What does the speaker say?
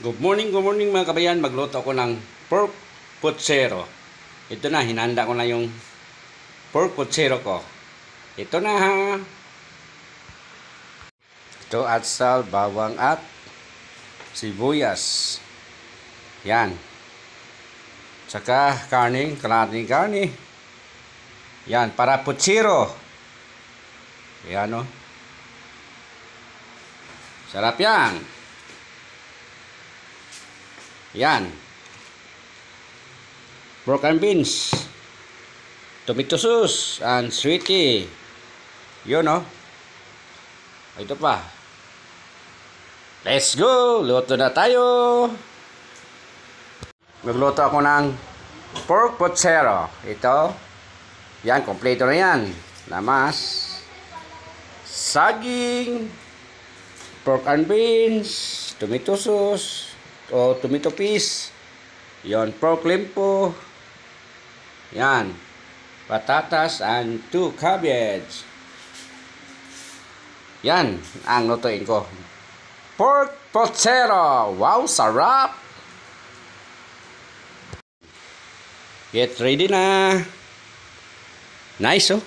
Good morning mga kabayan. Magluto ako ng pork putsero. Ito na, hinanda ko na yung pork putsero ko. Ito na ha. Ito atsal, bawang at sibuyas. Yan. Tsaka kalating karne. Yan, para putsero. Yan o. Sarap yan. Yan. Pork and beans. Tomato sauce and sweetie. Yun o. Ito pa. Let's go! Luto na tayo! Magluto ako ng pork putsero. Ito. Yan, kompleto na yan. Lamas. Saging. Pork and beans. Tomato sauce. O tomato paste. Yon, pork limpo. Yan. Patatas and 2 cabbage. Yan ang lutuin ko. Pork putsero. Wow, sarap. Get ready na. Nice oh.